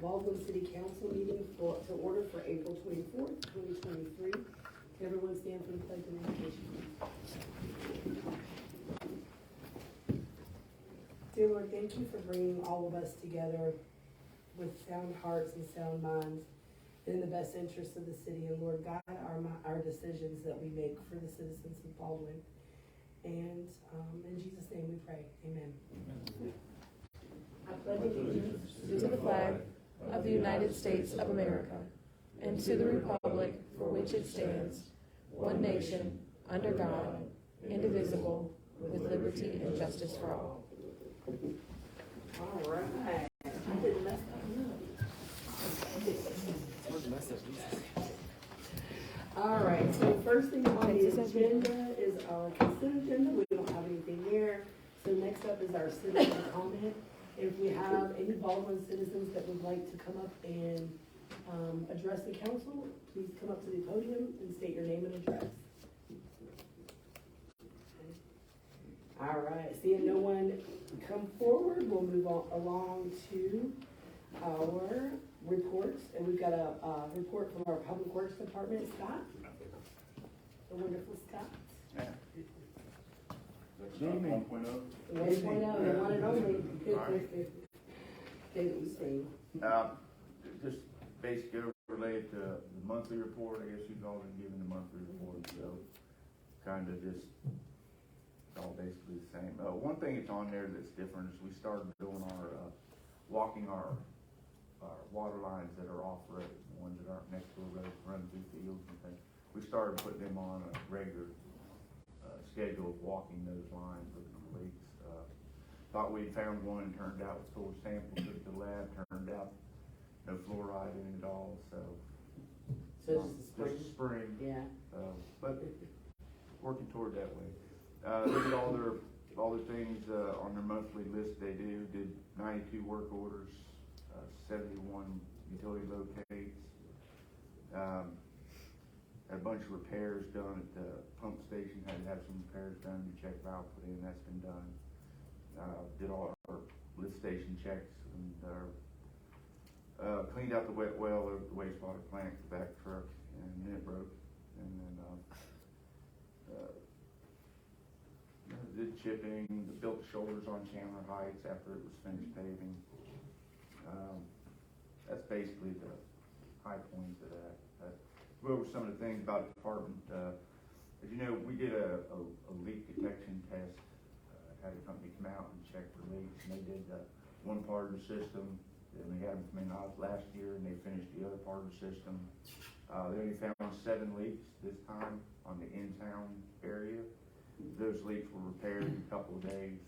Baldwin City Council meeting to order for April 24th, 2023. Can everyone stand for the pledge of invocation? Dear Lord, thank you for bringing all of us together with sound hearts and sound minds in the best interest of the city. And Lord, guide our decisions that we make for the citizens of Baldwin. And in Jesus' name we pray. Amen. I pledge allegiance to the flag of the United States of America and to the republic for which it stands, one nation, under God, indivisible, with liberty and justice for all. All right. I didn't mess that up. All right, so first thing on the agenda is our consent agenda. We don't have anything there. So next up is our citizen comment. If we have any Baldwin citizens that would like to come up and address the council, please come up to the podium and state your name and address. All right, seeing no one come forward, we'll move on along to our reports. And we've got a report from our Public Works Department. Scott, the wonderful Scott. Yeah. 1.0. 1.0, the one and only. Just basically related to the monthly report. I guess you've all been given the monthly report, so kind of just all basically the same. One thing that's on there that's different is we started doing our walking our water lines that are off road, the ones that aren't next to a road, run through fields and things. We started putting them on a regular schedule of walking those lines, looking for leaks. Thought we'd found one, turned out it was full of samples, took it to the lab, turned out no fluoride in it at all, so. So just a spring. Yeah. But working toward that way. Look at all their things on their monthly list they did 92 work orders, 71 utility locates, had a bunch of repairs done at the pump station, had to have some repairs done, new check valve put in, that's been done. Did all our lift station checks and cleaned out the wet well of the wastewater plant, the back truck, and then it broke. And then did chipping, built shoulders on Chandler Heights after it was finished paving. That's basically the high points of that. Go over some of the things about the department. As you know, we did a leak detection test. Had a company come out and check for leaks, and they did one part of the system, and they had them come in last year, and they finished the other part of the system. They only found 7 leaks this time on the in-town area. Those leaks were repaired in a couple of days.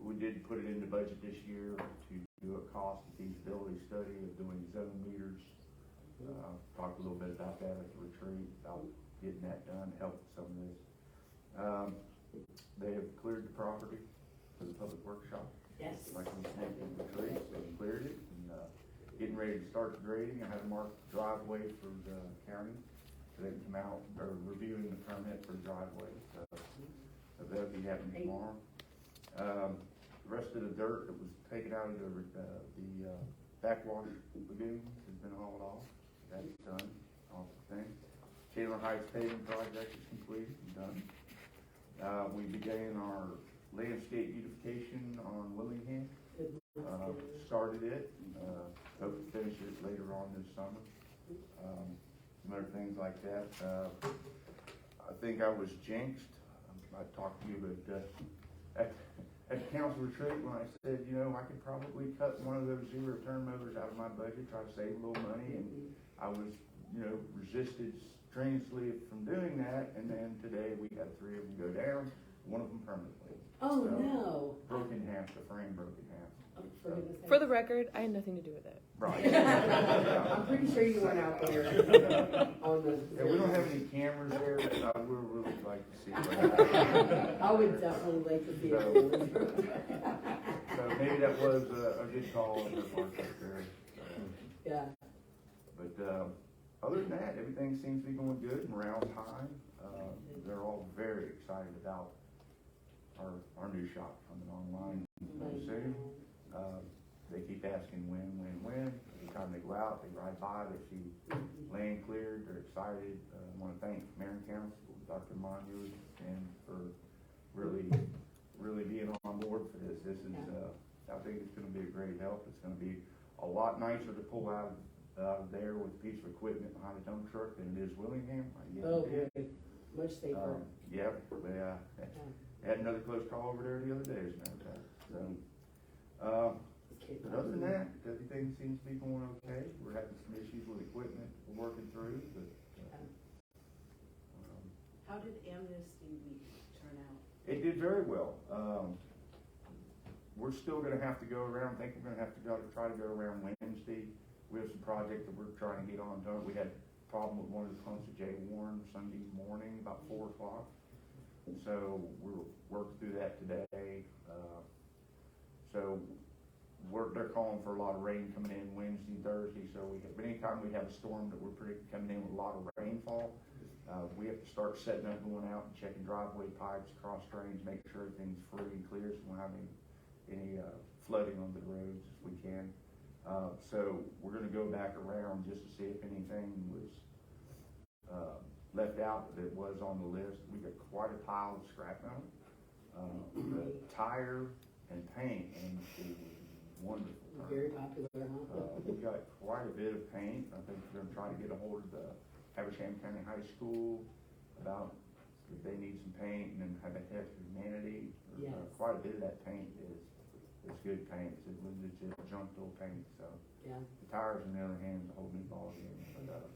We did put it in the budget this year to do a cost and feasibility study of doing zone meters. Talked a little bit about that at the retreat, about getting that done, help with some of this. They have cleared the property for the public workshop. Yes. Like we said in the retreat, they cleared it and getting ready to start the grading. I had to mark the driveway for the county. So they can come out or reviewing the permit for the driveway. So that'll be happening tomorrow. The rest of the dirt that was taken out of the backwash lagoons has been hauled off. That's done, off the thing. Chandler Heights paving project is completed and done. We began our landscape beautification on Willingham. Started it, hope to finish it later on this summer. Some other things like that. I think I was jinxed. I talked to you at the council retreat when I said, you know, I could probably cut one of those zero turn mowers out of my budget, try to save a little money, and I was, you know, resisted strenuously from doing that, and then today we had 3 of them go down, one of them permanently. Oh, so, no. Broke in half, the frame broke in half. For the record, I had nothing to do with it. Right. I'm pretty sure you weren't out there on the. Yeah, we don't have any cameras there, but I would really like to see it. I would definitely like to see it. So maybe that was a good call on the part there. Yeah. But other than that, everything seems to be going good. Morale's high. They're all very excited about our new shop coming online soon. They keep asking when. out, they ride by, they see land cleared, they're excited. I wanna thank Mayor and Council, Dr. Manu, and for really being on board for this. This is, I think it's gonna be a great help. It's gonna be a lot nicer to pull out of there with a piece of equipment behind a dump truck than it is Willingham. Oh, boy, much safer. Yeah, they had another close call over there the other day, as a matter of fact. So, but other than that, everything seems to be going okay. We're having some issues with equipment we're working through, but, How did Amnesty Week turn out? it did very well. We're still gonna have to go around, I think we're gonna have to try to go around Wednesday. We have some project that we're trying to get on done. We had a problem with one of the pumps at J. Warren Sunday morning, about 4 o'clock. So we're working through that today. They're calling for a lot of rain coming in Wednesday and Thursday, but anytime we have a storm that we're predicting coming in with a lot of rainfall, we have to start setting up, going out and checking driveway pipes, cross drains, make sure everything's free and clear, so we won't have any flooding on the roads as we can. So we're gonna go back around just to see if anything was left out that was on the list. We got quite a pile of scrap metal. The tire and paint industry was wonderful. Very popular, huh? We got quite a bit of paint. I think we're gonna try to get a hold of the Habersham County High School about if they need some paint, and then Habitat for Humanity. Yes. Quite a bit of that paint is good paint. It's legit junk dual paint, so. Yeah. The tires, on the other hand, is a whole new ballgame, but,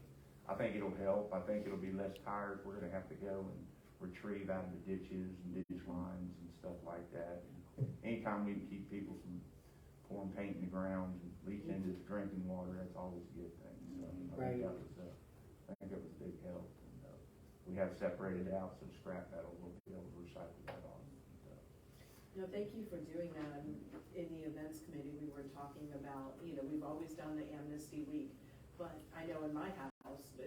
I think it'll help. I think it'll be less tires. We're gonna have to go and retrieve out of the ditches and ditch lines and stuff like that. And anytime we can keep people from pouring paint in the ground and leaching into the drinking water, that's always a good thing. So I think that was a big help. And, we have separated out some scrap metal. We'll be able to recycle that on. No, thank you for doing that. In the events committee, we were talking about, we've always done the Amnesty Week, but I know in my house, the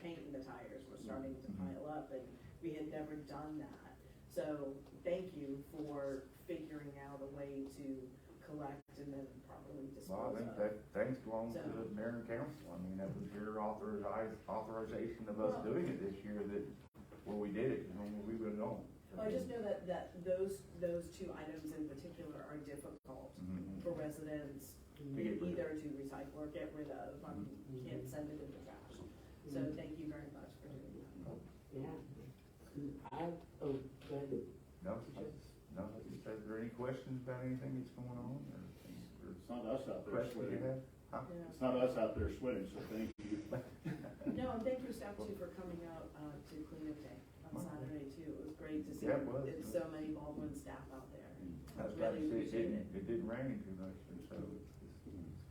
paint and the tires were starting to pile up, and we had never done that. So thank you for figuring out a way to collect and then properly dispose of. Well, I think that thanks belongs to the mayor and council. I mean, that was your authorization of us doing it this year where we did it, we would have known. Well, I just know that those two items in particular are difficult for residents either to recycle or get rid of. You can't send it in the trash. So thank you very much for doing that. Yeah. Go ahead. No, is there any questions about anything that's going on, or It's not us out there questions you sweating. have? Huh? Yeah. It's not us out there sweating, so thank you. No, and thank you staff too for coming out to cleanup day on Saturday too. It was great to see Yeah, it was. so many Baldwin staff out there. I was about to say, it didn't rain too much, and so it's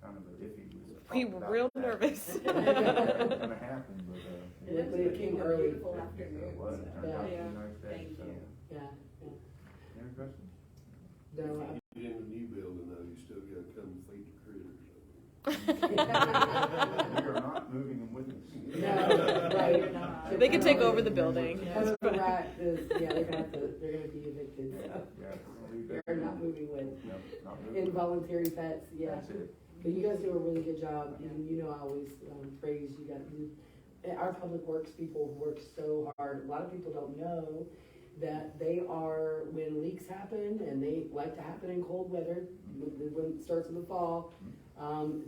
kind of a iffy. We were real nervous. It's gonna happen, but, It came a early. beautiful afternoon. it was, it turned out to be a nice day, Thank so. you. Yeah. Any questions? No, Get in the new building though, you still gotta come feed the critters. We are not moving them with us. No, right. They could take over the building. They're gonna be evicted, so. Yeah, we'll leave that. They're not moving with No, not moving. involuntary pets, yeah. That's it. But you guys do a really good job, and I always praise you guys. Our public works people work so hard. A lot of people don't know that they are, when leaks happen, and they like to happen in cold weather, when it starts in the fall,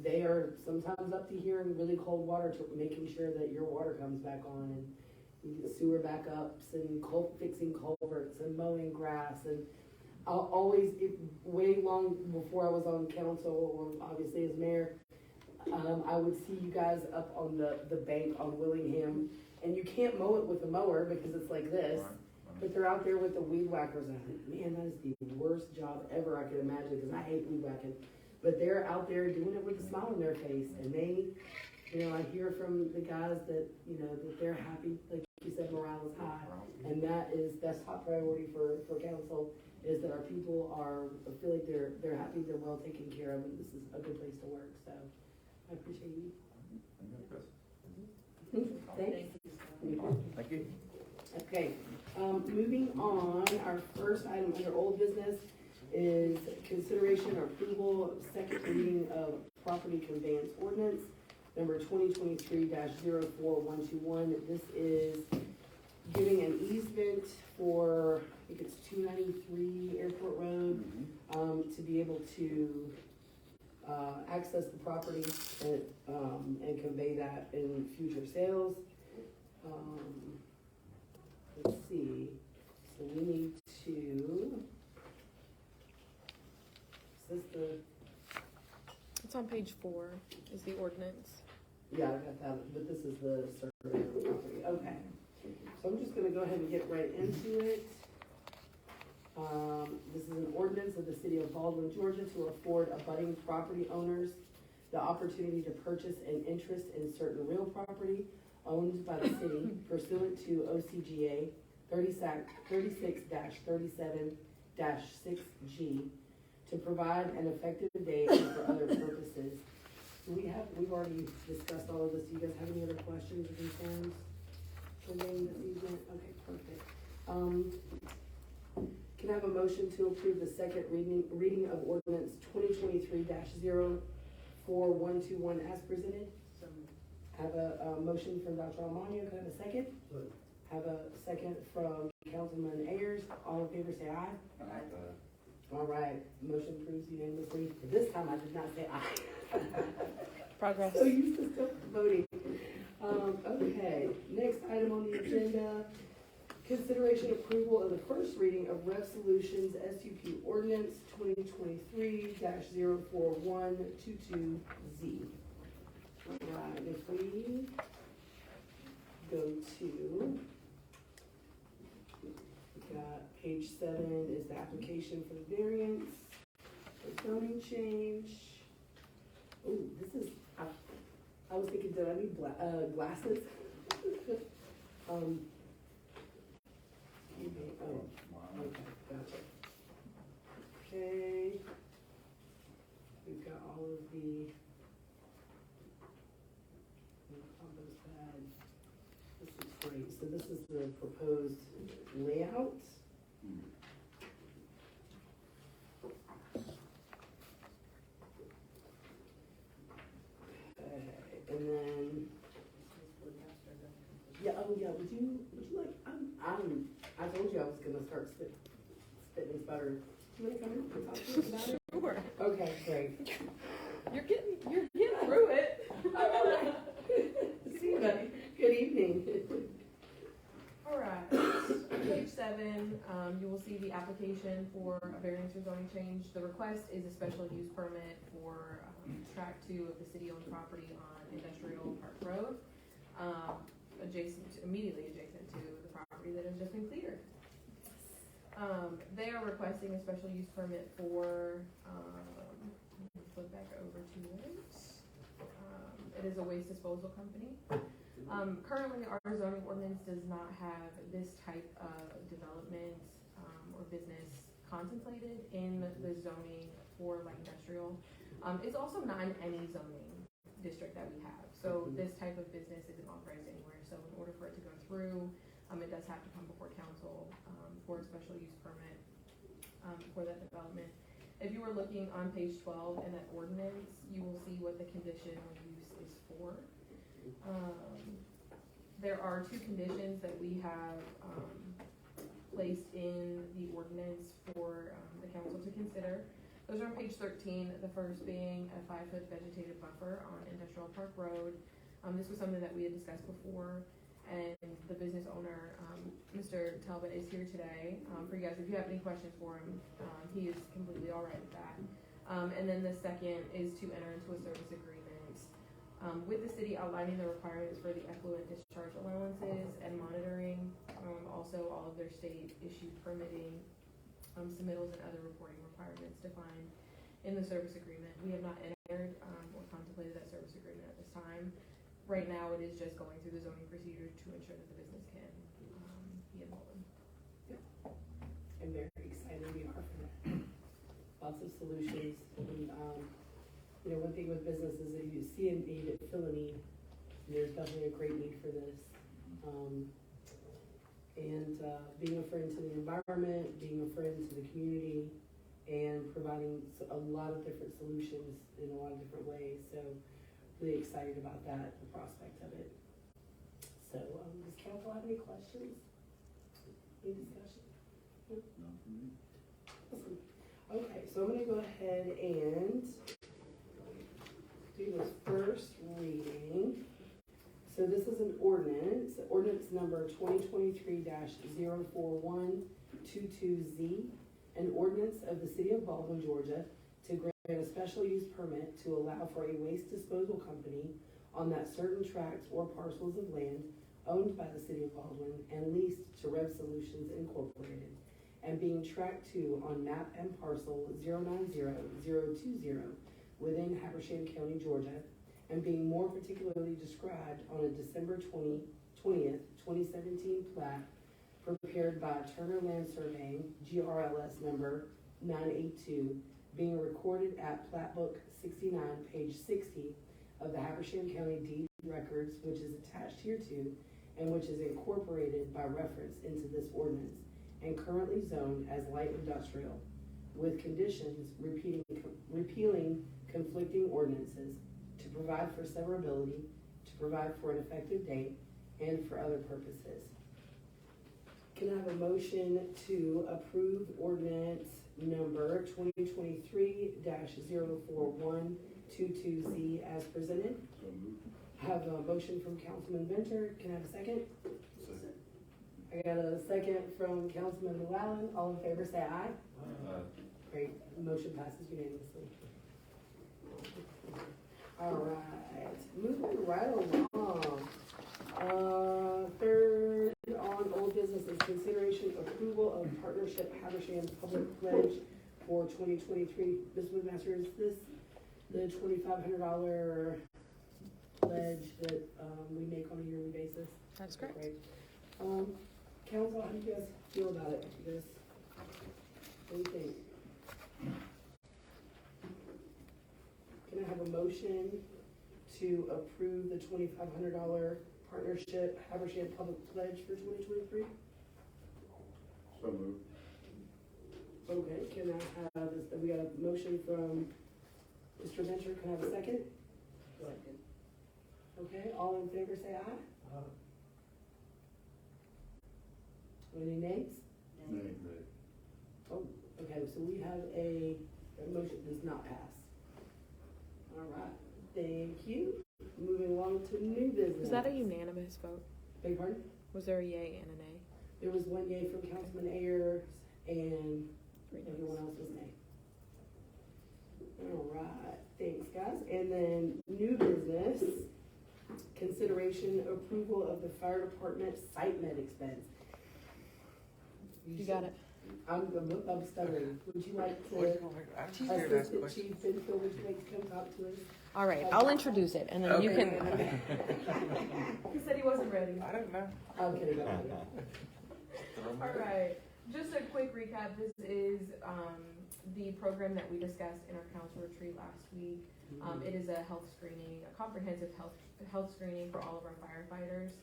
they are sometimes up to here in really cold water to making sure that your water comes back on, and you get sewer backups, and fixing culverts, and mowing grass, and I'll always, way long before I was on council, or obviously as mayor, I would see you guys up on the bank on Willingham, and you can't mow it with a mower because it's like this, but they're out there with the weed whackers, and I think, man, that is the worst job ever I could imagine, because I hate weed whacking, but they're out there doing it with a smile on their face, and they, I hear from the guys that, that they're happy, like you said, morale is high, and that's top priority for council, is that our people feel like they're happy, they're well taken care of, and this is a good place to work, so I appreciate you. Thanks. Thank you. Okay, moving on, our first item under old business is consideration or approval of second reading of property conveyance ordinance. number 2023-04121. This is giving an easement for, I think it's 293 Airport Road, to be able to access the property and convey that in future sales. Let's see, so we need to, is this the, It's on page 4, is the ordinance. yeah, I got that, but this is the survey of the property, okay. So I'm just gonna go ahead and get right into it. This is an ordinance of the city of Baldwin, Georgia, to afford abutting property owners the opportunity to purchase an interest in certain real property owned by the city pursuant to OCGA 36-37-6G, to provide an effective date and for other purposes. We've already discussed all of this. Do you guys have any other questions or concerns regarding this easement? Okay, perfect. Can I have a motion to approve the second reading of ordinance 2023-04121 as presented? So, Have a motion from Dr. Almania. Can I have a second? Have a second from Councilman Ayers. All in favor say aye. All right, motion approves unanimously. This time I did not say aye. Progress. So used to still voting. Okay, next item on the agenda, consideration approval of the first reading of Resolutions SUP Ordinance 2023-04122Z. All right, if we go to, we've got page 7 is the application for the variance, the zoning change. Oh, this is, I was thinking, did I need glasses? Okay, gotcha. Okay. We've got all of the combos pad. This is great. So this is the proposed layout. And then, yeah, oh yeah, would you like, I told you I was gonna start spitting this butter. Do you wanna come in and talk to us about it? Sure. Okay, great. You're getting through it. See you, buddy. Good evening. All right, page 7, you will see the application for a variance or zoning change. The request is a special use permit for tract 2 of the city-owned property on Industrial Park Road, immediately adjacent to the property that has just been cleared. They are requesting a special use permit for, flip back over to it. It is a waste disposal company. Currently, our zoning ordinance does not have this type of development or business contemplated in the zoning for light industrial. It's also not in any zoning district that we have. So this type of business isn't authorized anywhere. So in order for it to go through, it does have to come before council for a special use permit for that development. If you were looking on page 12 in that ordinance, you will see what the conditional use is for. There are 2 conditions that we have placed in the ordinance for the council to consider. Those are on page 13, the first being a 5-foot vegetative buffer on Industrial Park Road. This was something that we had discussed before, and the business owner, Mr. Talbot, is here today for you guys. If you have any questions for him, he is completely all right with that. And then the second is to enter into a service agreement with the city outlining the requirements for the effluent discharge allowances and monitoring, also all of their state-issued permitting, submittals and other reporting requirements defined in the service agreement. We have not entered or contemplated that service agreement at this time. Right now, it is just going through the zoning procedure to ensure that the business can be involved. I'm very excited we are for that. Lots of solutions. And, one thing with business is that you see a need, fill a need. And there's definitely a great need for this. Being a friend to the environment, being a friend to the community, and providing a lot of different solutions in a lot of different ways. So really excited about that, the prospect of it. So, does council have any questions? Any discussion? Not for me. Awesome. Okay, so I'm gonna go ahead and do this first reading. So this is an ordinance number 2023-04122Z, an ordinance of the city of Baldwin, Georgia, to grant a special use permit to allow for a waste disposal company on that certain tracts or parcels of land owned by the city of Baldwin and leased to Rev Solutions Incorporated, and being tract 2 on map and parcel 090020 within Habersham County, Georgia, and being more particularly described on a December 20th, 2017 plat prepared by Turner Land Surveying, GRLS number 982, being recorded at Plat Book 69, page 60 of the Habersham County Deed Records, which is attached hereto, and which is incorporated by reference into this ordinance, and currently zoned as light industrial, with conditions repealing conflicting ordinances, to provide for severability, to provide for an effective date, and for other purposes. Can I have a motion to approve ordinance number 2023-04122Z as presented? So moved. I have a motion from Councilman Venture. Can I have a second? Second. I got a second from Councilman Llewellyn. All in favor say aye. Great, motion passes unanimously. All right, moving right along. Third on old business is consideration approval of partnership Habersham Public Pledge for 2023. Ms. Woodmaster, is this the $2,500 pledge that we make on a yearly basis? That's correct. Great. Council, how do you guys feel about it? You guys, what do you think? Can I have a motion to approve the $2,500 partnership Habersham Public Pledge for 2023? So moved. Okay, can I have, we got a motion from Mr. Venture, can I have a second? Second. Okay, all in favor say aye. Any nays? Nay. Oh, okay, so we have a motion does not pass. All right, thank you. Moving along to new business. Was that a unanimous vote? Beg pardon? Was there a yay and a nay? There was one yay from Councilman Ayers and 3 nays. everyone else was nay. All right, thanks guys. And then new business, consideration approval of the fire department site med expense. You got it. I'm stuttering. Would you like to, Assistant Chief Benfield, would you like to come talk to us? All right, I'll introduce it, and then you can. He said he wasn't ready. I don't know. I'm kidding. All right, just a quick recap. This is the program that we discussed in our council retreat last week. It is a health screening, a comprehensive health screening for all of our firefighters.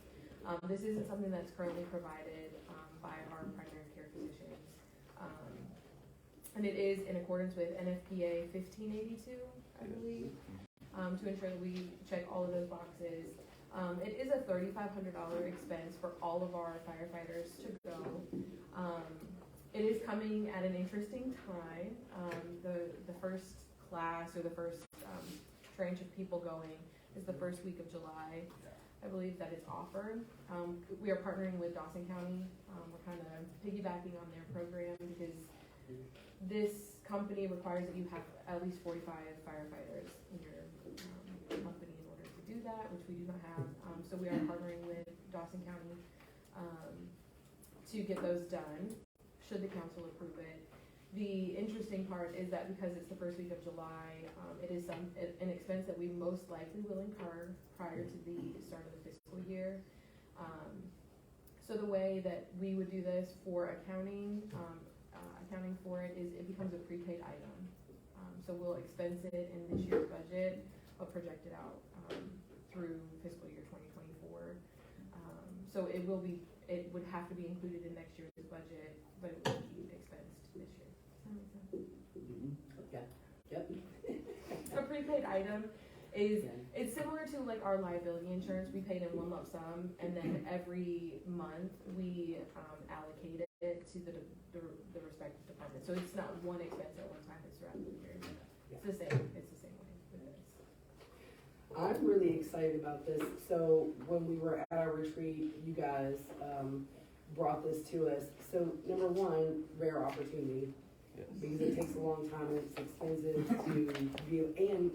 This isn't something that's currently provided by our primary care physicians. And it is in accordance with NFPA 1582, I believe, to ensure that we check all of those boxes. It is a $3,500 expense for all of our firefighters to go. It is coming at an interesting time. The first class or the first tranche of people going is the first week of July. I believe that it's offered. We are partnering with Dawson County. We're kind of piggybacking on their program because this company requires that you have at least 45 firefighters in your company in order to do that, which we do not have. So we are partnering with Dawson County to get those done, should the council approve it. The interesting part is that because it's the first week of July, it is an expense that we most likely will incur prior to the start of the fiscal year. So the way that we would do this for accounting for it is it becomes a prepaid item. So we'll expense it in this year's budget, but project it out through fiscal year 2024. So it would have to be included in next year's budget, but it will be expensed this year. Does that make sense? Yep. A prepaid item. is, Yeah. it's similar to like our liability insurance. We paid in one lump sum, and then every month we allocate it to the respective department. So it's not one expense at one time, it's throughout the year. It's the same way with this. I'm really excited about this. So when we were at our retreat, you guys brought this to us. So number one, rare opportunity, because it takes a long time and it's expensive to be, and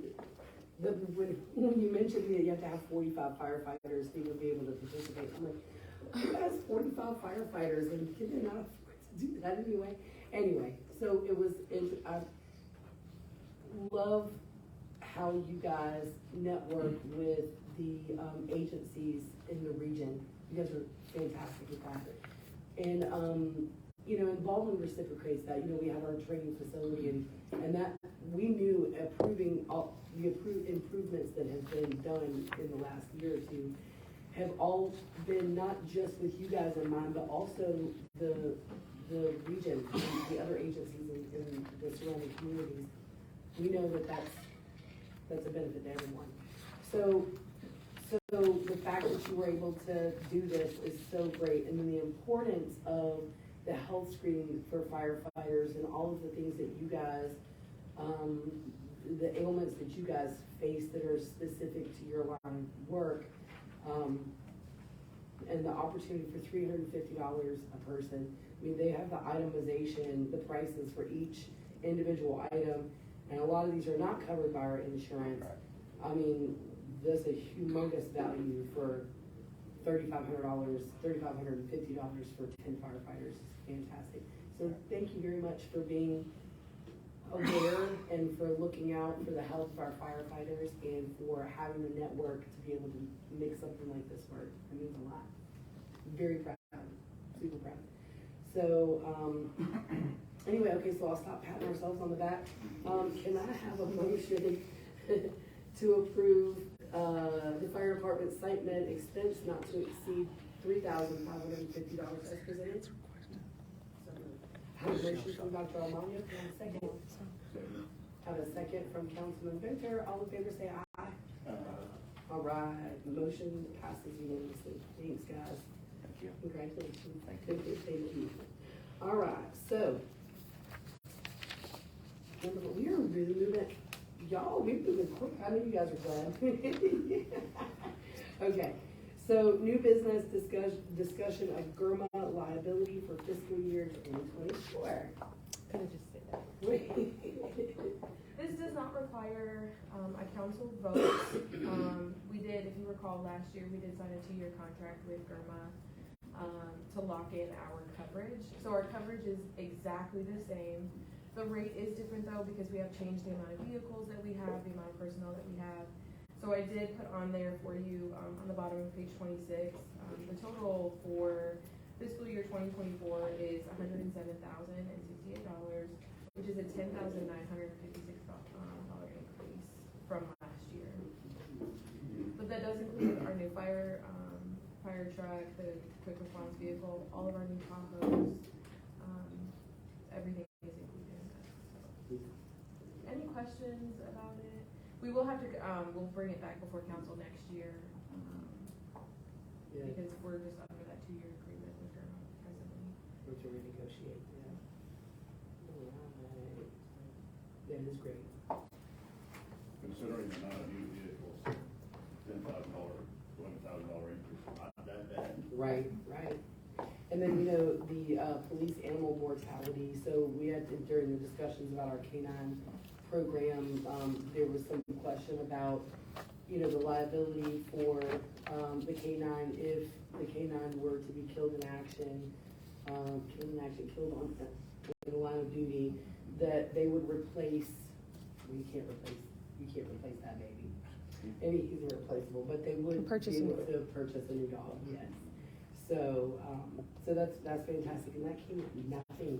when you mentioned that you have to have 45 firefighters to even be able to participate, I'm like, who has 45 firefighters and can they not afford to do that anyway? Anyway, so I love how you guys network with the agencies in the region. You guys are fantastic with that. And, you know, and Baldwin reciprocates that. You know, we have our training facility and that we knew approving all the improvements that have been done in the last year or two have all been not just with you guys in mind, but also the region, and the other agencies in the surrounding communities. We know that that's a benefit to everyone. So the fact that you were able to do this is so great, and then the importance of the health screening for firefighters and all of the things that you guys, the ailments that you guys face that are specific to your line of work, and the opportunity for $350 a person. I mean, they have the itemization, the prices for each individual item, and a lot of these are not covered by our insurance. I mean, that's a humongous value for $3,550 for 10 firefighters. It's fantastic. So thank you very much for being aware and for looking out for the health of our firefighters and for having the network to be able to make something like this work. It means a lot. Very proud, super proud. So, anyway, okay, so I'll stop patting ourselves on the back. Can I have a motion to approve the fire department site med expense not to exceed $3,550 as presented? Have a motion from Dr. Almario, can I have a second? Have a second from Councilman Venter. All in favor say aye. All right, motion passes unanimously. Thanks, guys. Thank you. Congratulations. Thank you. All right, so we are really moving. Y'all, we're moving quick. I know you guys are glad. Okay, so new business discussion of GERMA liability for fiscal year 2024. Can I just say that? This does not require a council vote. We did, if you recall, last year, we did sign a 2-year contract with GERMA to lock in our coverage. So our coverage is exactly the same. The rate is different though because we have changed the amount of vehicles that we have, the amount of personnel that we have. So I did put on there for you on the bottom of page 26, the total for fiscal year 2024 is $107,068, which is a $10,956 increase from last year. But that does include our new fire truck, the quick response vehicle, all of our new Tahoes, everything is included in that. So, any questions about it? We will have to, we'll bring it back before council next year, because we're just under that 2-year agreement with her presently. We're to renegotiate, yeah. All right. That is great. Considering the amount of new vehicles, $10,000, $20,000 increase, not that bad. Right. And then, you know, the police animal mortality, so we had to, during the discussions about our canine program, there was some question about, you know, the liability for the canine if the canine were to be killed in action, killed on in the line of duty, that they would replace. You can't replace that baby. Maybe he's irreplaceable, but they would Purchase be a able new to purchase a new dog. Yes. So, so that's fantastic, and that came with nothing,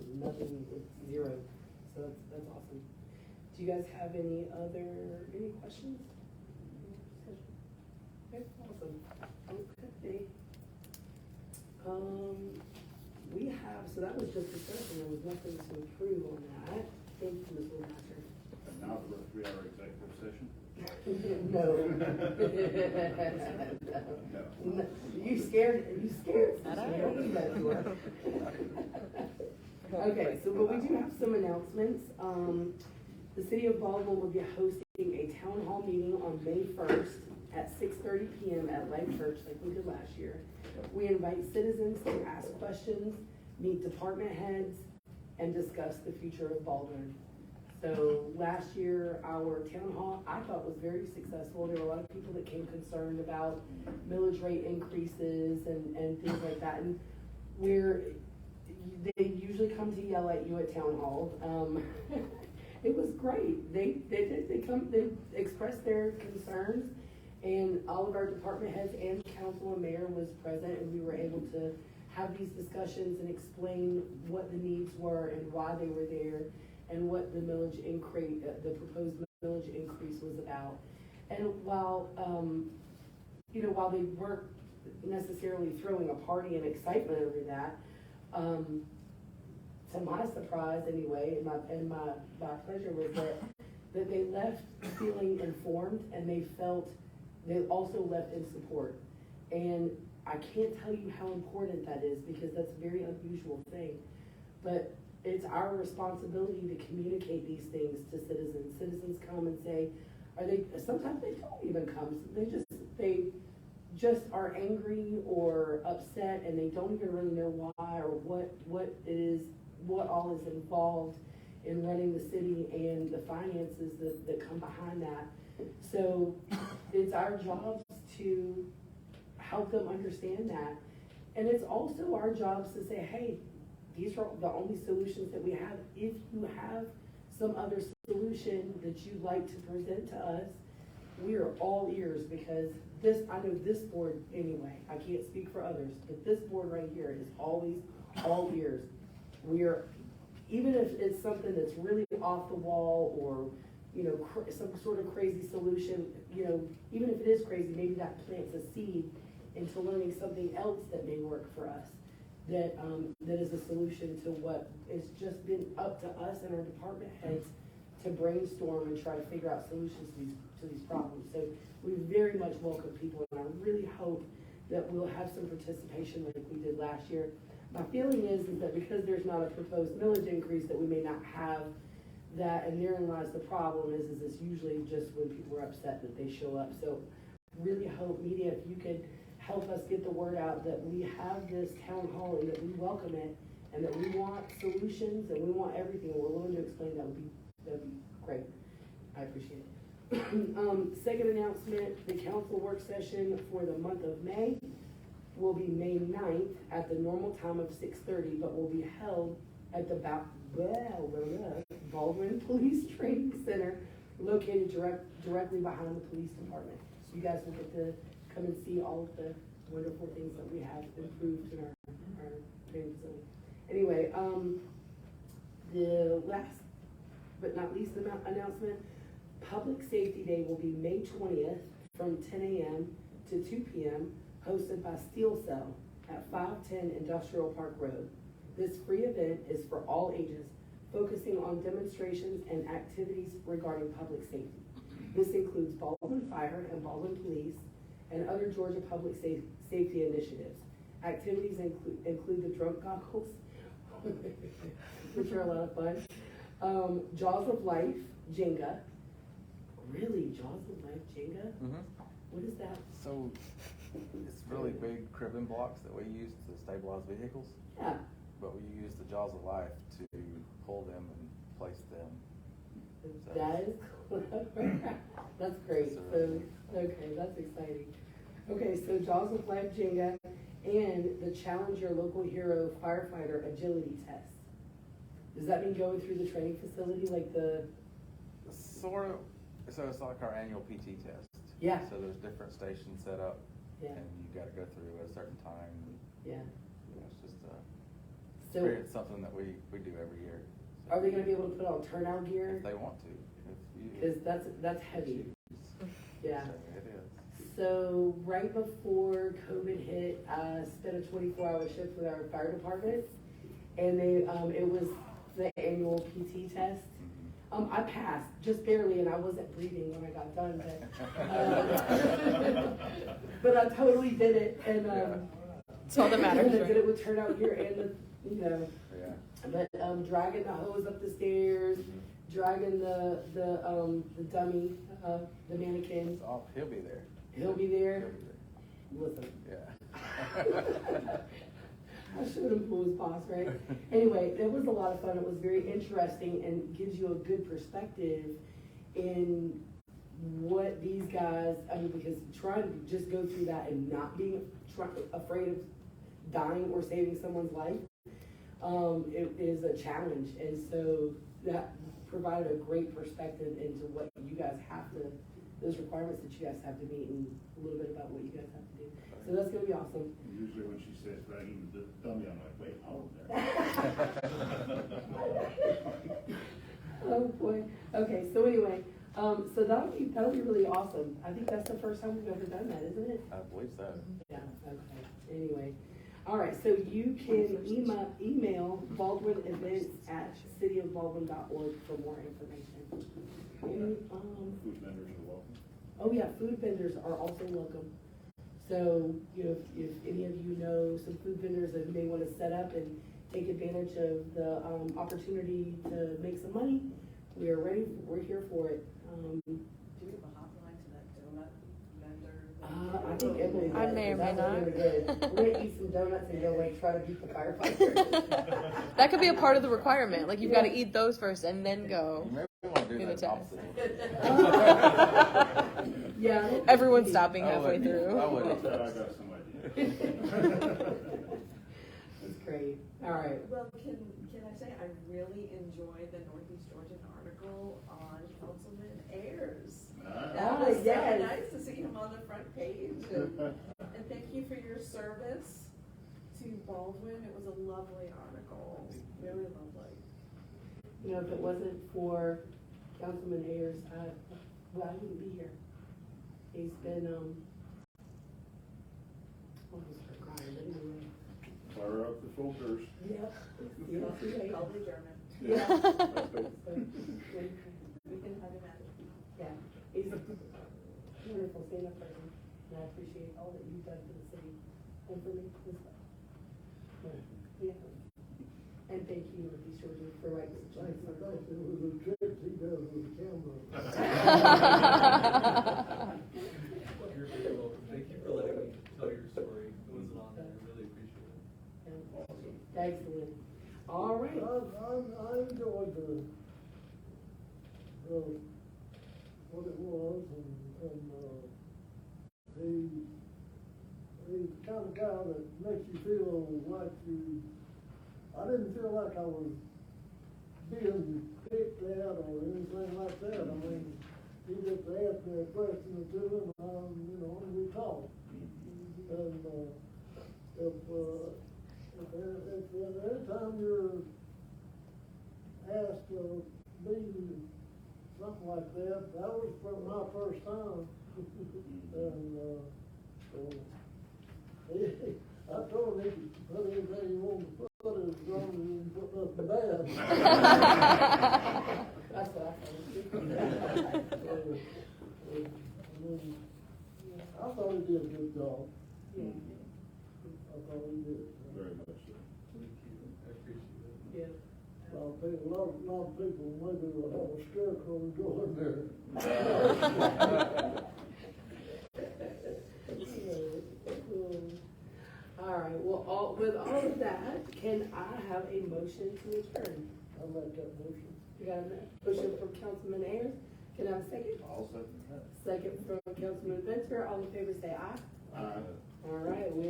it's zero. So that's awesome. Do you guys have any questions? Okay, awesome. Okay. We have, so that was just discussion, there was nothing to approve on that. Thank you, Ms. Woodmaster. And now the our executive session? No. No. You scared. You don't need that door. Okay, so but we do have some announcements. The city of Baldwin will be hosting a town hall meeting on May 1st at 6:30 p.m. at Life Church, like we did last year. We invite citizens to ask questions, meet department heads, and discuss the future of Baldwin. So last year, our town hall, I thought, was very successful. There were a lot of people that came concerned about millage rate increases and things like that. And they usually come to yell at you at town hall. It was great. They expressed their concerns, and all of our department heads and council and mayor was present, and we were able to have these discussions and explain what the needs were and why they were there, and what the millage increase, the proposed millage increase was about. And while they weren't necessarily throwing a party and excitement over that, to my surprise anyway, and my pleasure was that they left feeling informed, and they also left in support. And I can't tell you how important that is, because that's a very unusual thing. But it's our responsibility to communicate these things to citizens. Citizens come and say, sometimes they don't even come. They just are angry or upset, and they don't even really know why or what all is involved in running the city and the finances that come behind that. So it's our jobs to help them understand that. And it's also our jobs to say, hey, these are the only solutions that we have. If you have some other solution that you'd like to present to us, we are all ears, because I know this board anyway, I can't speak for others, but this board right here is always all ears. Even if it's something that's really off the wall, or some sort of crazy solution, even if it is crazy, maybe that plants a seed into learning something else that may work for us, that is a solution to what it's just been up to us and our department heads to brainstorm and try to figure out solutions to these problems. So we very much welcome people, and I really hope that we'll have some participation like we did last year. My feeling is that because there's not a proposed millage increase, that we may not have that, and therein lies the problem. Is it's usually just when people are upset that they show up. So really hope, media, if you could help us get the word out that we have this town hall and that we welcome it, and that we want solutions and we want everything, and we're willing to explain, that'd be great. I appreciate it. Second announcement, the council work session for the month of May will be May 9th at the normal time of 6:30, but will be held at the Baldwin Police Training Center, located directly behind the police department. So you guys will get to come and see all of the wonderful things that we have improved in our training facility. Anyway, the last but not least announcement, Public Safety Day will be May 20th from 10 a.m. to 2 p.m. hosted by Steel Cell at 510 Industrial Park Road. This free event is for all ages, focusing on demonstrations and activities regarding public safety. This includes Baldwin Fire and Baldwin Police and other Georgia public safety initiatives. Activities include the drunk goggles, which are a lot of fun, Jaws of Life, Jenga. Really, Jaws of Life, Jenga? Mm-hmm. What is that? So it's really big cribbing blocks that we use to stabilize vehicles. Yeah. But we use the Jaws of Life to pull them and place them. So, That is that's great. So, okay, that's exciting. Okay, so Jaws of Life, Jenga, and the Challenge Your Local Hero Firefighter Agility Test. Does that mean going through the training facility like the... Sort of. So it's like our annual PT test. Yeah. So there's different stations set up. Yeah. And you gotta go through at a certain time. Yeah. It's just So it's something that we do every year. So are they going to be able to put on turnout gear? if they want to. Because that's heavy. Yeah. So it is. So right before COVID hit, I spent a 24-hour shift with our fire department, and it was the annual PT test. I passed, just barely, and I wasn't breathing when I got done, but I totally did it, and, That's all that matters, and I right? did it with turnout gear and the, you know, Yeah. but, dragging the hose up the stairs, dragging the dummy, the mannequin, Oh, he'll be there. he'll be He'll there. be Listen, there. I showed him who was boss, right? Anyway, it was a lot of fun. It was very interesting and gives you a good perspective in what these guys, I mean, because trying to just go through that and not being afraid of dying or saving someone's life, it is a challenge. And so that provided a great perspective into what you guys have to, those requirements that you guys have to meet, and a little bit about what you guys have to do. So that's gonna be awesome. Usually when she says dragging the dummy, I'm like, wait, I was there. Oh, boy. Okay, so anyway, so that'll be really awesome. I think that's the first time we've ever done that, isn't it? I believe so. Yeah, okay. Anyway, all right, so you can email baldwinevents@cityofbaldwin.org for more information. And, Food vendors are welcome. oh yeah, food vendors are also welcome. So, you know, if any of you know some food vendors that may want to set up and take advantage of the opportunity to make some money, we are ready, we're here for it. Do we have a hotline to that donut vendor? I think Emily does. I may or may That was not. really good. We're gonna eat some donuts and go like try to beat the firefighters. That could be a part of the requirement. Like, you've got to eat those first and then go. Maybe we want to do Do the that test. opposite. Yeah. Everyone's stopping I halfway wouldn't- through. I wouldn't. I got some idea. That's great. All right. Well, can I say, I really enjoyed the Northeast Georgian article on Councilman Ayers. That was so yes. nice to see him on the front page, and thank you for your service to Baldwin. It was a lovely article, really lovely. You know, if it wasn't for Councilman Ayers, I wouldn't be here. He's been, almost start crying, but anyway. Fire up the filters. Yep. Yes, he is. Call the German. Yeah. We can hug him out. Yeah, he's a wonderful stand-up person, and I appreciate all that you've done for the city and for me as well. Yeah. And thank you, Northeast Georgia, for writing such a nice article. It was a trick he does with the camera. You're very welcome. Thank you for letting me tell your story. It was an honor. I really appreciate it. Excellent. All right. I enjoyed what it was, and he's the kind of guy that makes you feel like I didn't feel like I was being picked at or anything like that. I mean, he just asked me a question or two, and we talked. And if every time you're asked to be something like that, that was from my first time. And I told him he could put anything he wanted to put as long as he didn't put nothing bad. That's what I I thought he did a good job. Yeah. I thought he did. Very much so. Thank you. I appreciate it. Yeah. A lot of people maybe will have a scarecrow go in there. All right, well, with all of that, can I have a motion to adjourn? I'll make that motion. You got a motion from Councilman Ayers? Can I have a second? Also, Second from Councilman Venture. All in favor say aye. Aye. All right, we